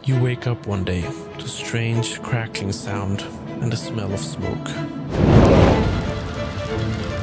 You wake up one day to a strange crackling sound and the smell of smoke.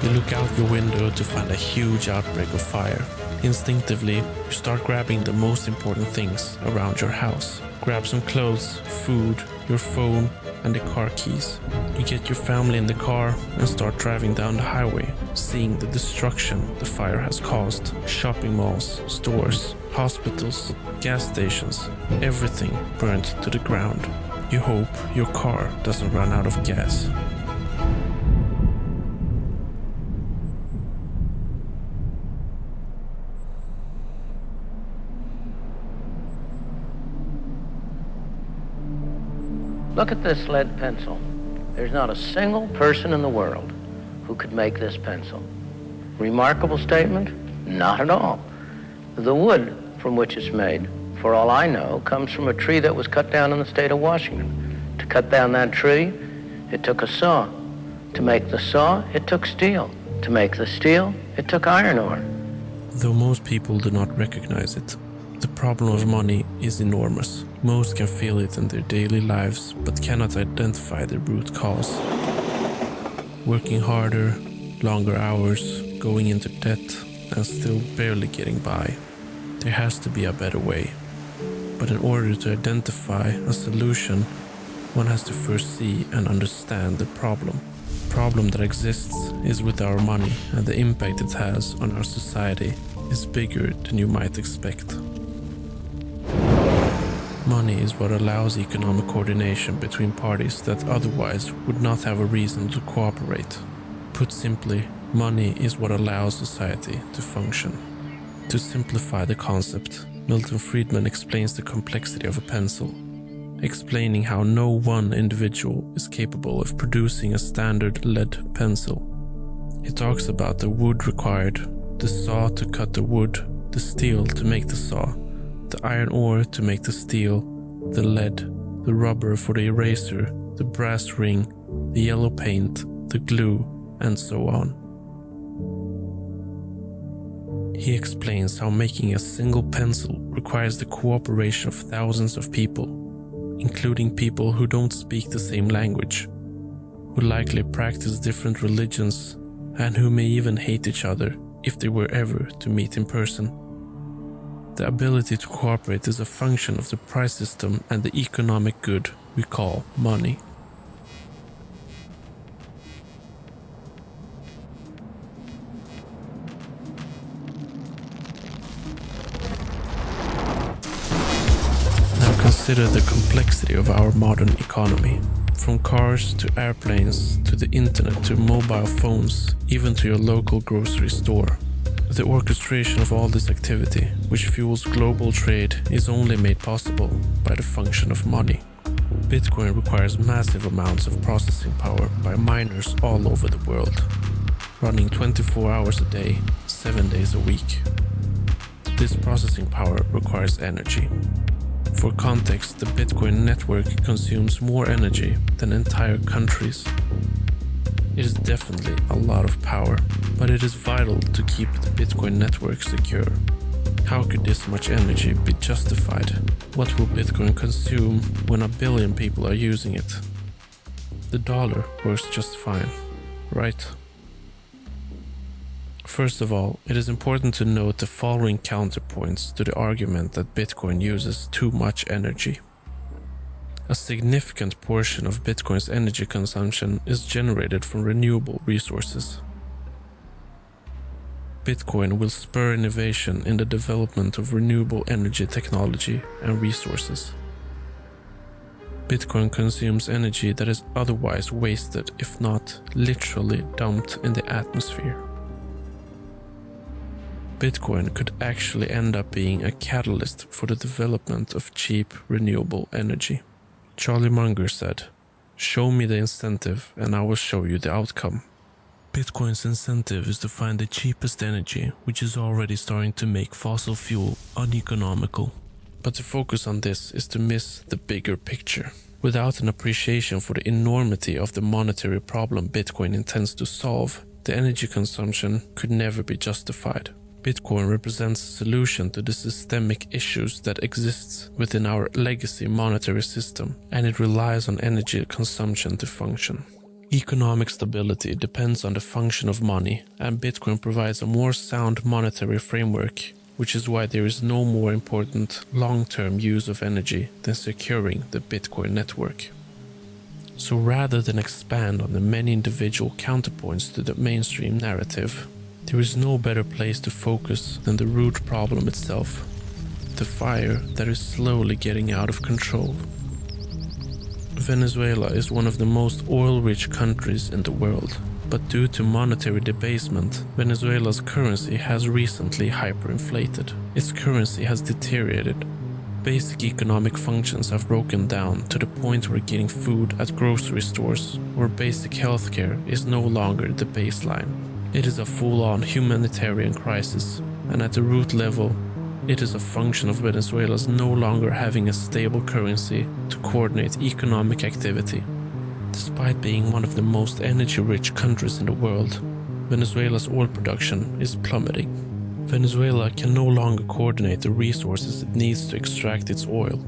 You look out your window to find a huge outbreak of fire. Instinctively, you start grabbing the most important things around your house. Grab some clothes, food, your phone, and the car keys. You get your family in the car and start driving down the highway, seeing the destruction the fire has caused. Shopping malls, stores, hospitals, gas stations, everything burned to the ground. You hope your car doesn't run out of gas. Look at this lead pencil. There's not a single person in the world who could make this pencil. Remarkable statement? Not at all. The wood from which it's made, for all I know, comes from a tree that was cut down in the state of Washington. To cut down that tree, it took a saw. To make the saw, it took steel. To make the steel, it took iron ore. Though most people do not recognize it, the problem of money is enormous. Most can feel it in their daily lives, but cannot identify the root cause. Working harder, longer hours, going into debt, and still barely getting by. There has to be a better way. But in order to identify a solution, one has to first see and understand the problem. The problem that exists is with our money, and the impact it has on our society is bigger than you might expect. Money is what allows economic coordination between parties that otherwise would not have a reason to cooperate. Put simply, money is what allows society to function. To simplify the concept, Milton Friedman explains the complexity of a pencil, explaining how no one individual is capable of producing a standard lead pencil. He talks about the wood required, the saw to cut the wood, the steel to make the saw, the iron ore to make the steel, the lead, the rubber for the eraser, the brass ring, the yellow paint, the glue, and so on. He explains how making a single pencil requires the cooperation of thousands of people, including people who don't speak the same language, who likely practice different religions, and who may even hate each other if they were ever to meet in person. The ability to cooperate is a function of the price system and the economic good we call money. Now consider the complexity of our modern economy. From cars to airplanes to the internet to mobile phones, even to your local grocery store. The orchestration of all this activity, which fuels global trade, is only made possible by the function of money. Bitcoin requires massive amounts of processing power by miners all over the world, running 24 hours a day, 7 days a week. This processing power requires energy. For context, the Bitcoin network consumes more energy than entire countries. It is definitely a lot of power, but it is vital to keep the Bitcoin network secure. How could this much energy be justified? What will Bitcoin consume when 1 billion people are using it? The dollar works just fine, right? First of all, it is important to note the following counterpoints to the argument that Bitcoin uses too much energy. A significant portion of Bitcoin's energy consumption is generated from renewable resources. Bitcoin will spur innovation in the development of renewable energy technology and resources. Bitcoin consumes energy that is otherwise wasted, if not literally dumped in the atmosphere. Bitcoin could actually end up being a catalyst for the development of cheap renewable energy. Charlie Munger said, "Show me the incentive and I will show you the outcome." Bitcoin's incentive is to find the cheapest energy, which is already starting to make fossil fuel uneconomical. But to focus on this is to miss the bigger picture. Without an appreciation for the enormity of the monetary problem Bitcoin intends to solve, the energy consumption could never be justified. Bitcoin represents a solution to the systemic issues that exist within our legacy monetary system, and it relies on energy consumption to function. Economic stability depends on the function of money, and Bitcoin provides a more sound monetary framework, which is why there is no more important long-term use of energy than securing the Bitcoin network. So rather than expand on the many individual counterpoints to the mainstream narrative, there is no better place to focus than the root problem itself, the fire that is slowly getting out of control. Venezuela is one of the most oil-rich countries in the world, but due to monetary debasement, Venezuela's currency has recently hyperinflated. Its currency has deteriorated. Basic economic functions have broken down to the point where getting food at grocery stores or basic healthcare is no longer the baseline. It is a full-on humanitarian crisis, and at the root level, it is a function of Venezuela's no longer having a stable currency to coordinate economic activity. Despite being one of the most energy-rich countries in the world, Venezuela's oil production is plummeting. Venezuela can no longer coordinate the resources it needs to extract its oil.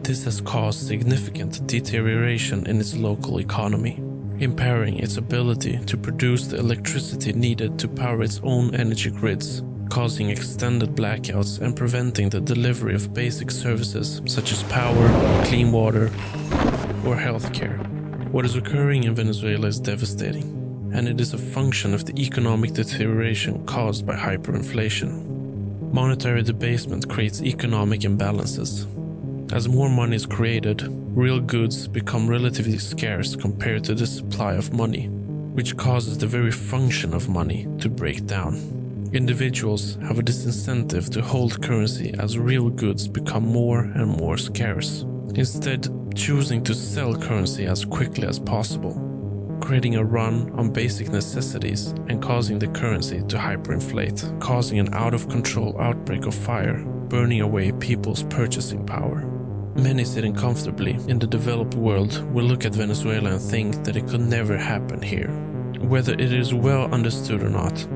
This has caused significant deterioration in its local economy, impairing its ability to produce the electricity needed to power its own energy grids, causing extended blackouts and preventing the delivery of basic services such as power, clean water, or healthcare. What is occurring in Venezuela is devastating, and it is a function of the economic deterioration caused by hyperinflation. Monetary debasement creates economic imbalances. As more money is created, real goods become relatively scarce compared to the supply of money, which causes the very function of money to break down. Individuals have a disincentive to hold currency as real goods become more and more scarce, instead choosing to sell currency as quickly as possible, creating a run on basic necessities and causing the currency to hyperinflate, causing an out-of-control outbreak of fire, burning away people's purchasing power. Many sitting comfortably in the developed world will look at Venezuela and think that it could never happen here. Whether it is well understood or not,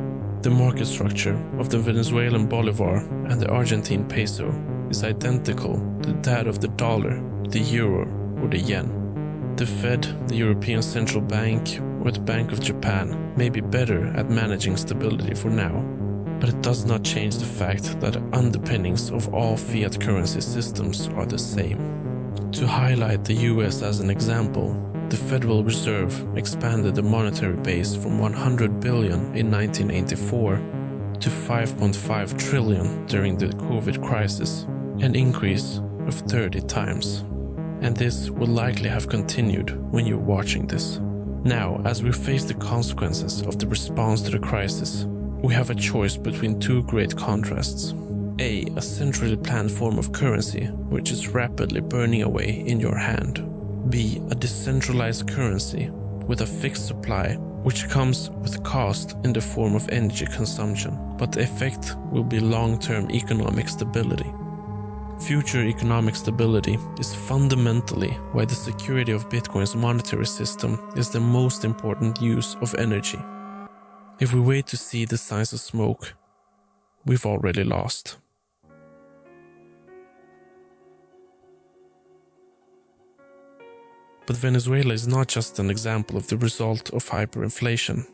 the market structure of the Venezuelan bolivar and the Argentine peso is identical to that of the dollar, the euro, or the yen. The Fed, the European Central Bank, or the Bank of Japan may be better at managing stability for now, but it does not change the fact that the underpinnings of all fiat currency systems are the same. To highlight the US as an example, the Federal Reserve expanded the monetary base from 100 billion in 1984 to 5.5 trillion during the COVID crisis, an increase of 30 times. And this will likely have continued when you're watching this. Now, as we face the consequences of the response to the crisis, we have a choice between two great contrasts. A centrally planned form of currency, which is rapidly burning away in your hand. B, a decentralized currency with a fixed supply, which comes with cost in the form of energy consumption, but the effect will be long-term economic stability. Future economic stability is fundamentally why the security of Bitcoin's monetary system is the most important use of energy. If we wait to see the signs of smoke, we've already lost. But Venezuela is not just an example of the result of hyperinflation.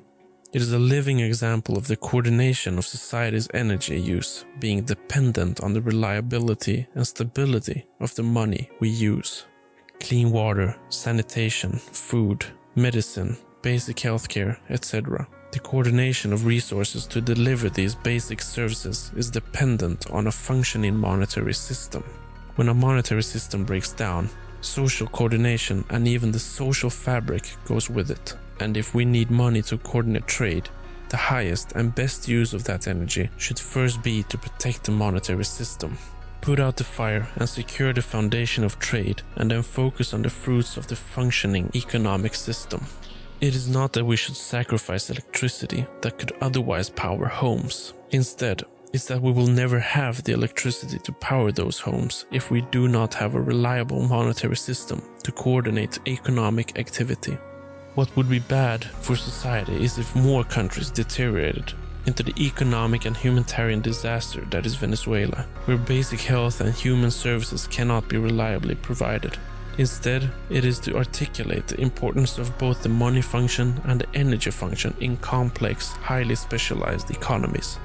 It is a living example of the coordination of society's energy use being dependent on the reliability and stability of the money we use. Clean water, sanitation, food, medicine, basic healthcare, etc. The coordination of resources to deliver these basic services is dependent on a functioning monetary system. When a monetary system breaks down, social coordination and even the social fabric goes with it. And if we need money to coordinate trade, the highest and best use of that energy should first be to protect the monetary system. Put out the fire and secure the foundation of trade, and then focus on the fruits of the functioning economic system. It is not that we should sacrifice electricity that could otherwise power homes. Instead, it's that we will never have the electricity to power those homes if we do not have a reliable monetary system to coordinate economic activity. What would be bad for society is if more countries deteriorated. into the economic and humanitarian disaster that is Venezuela, where basic health and human services cannot be reliably provided. Instead, it is to articulate the importance of both the money function and the energy function in complex, highly specialized economies.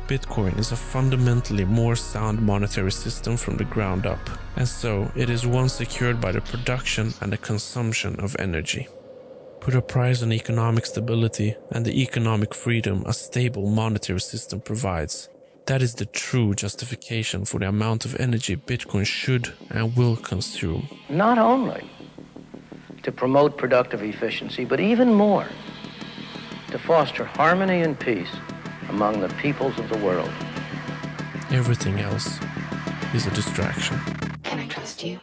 Bitcoin is a fundamentally more sound monetary system from the ground up, and so it is one secured by the production and the consumption of energy. Put a price on economic stability and the economic freedom a stable monetary system provides. That is the true justification for the amount of energy Bitcoin should and will consume. Not only to promote productive efficiency, but even more, to foster harmony and peace among the peoples of the world. Everything else is a distraction. Can I trust you?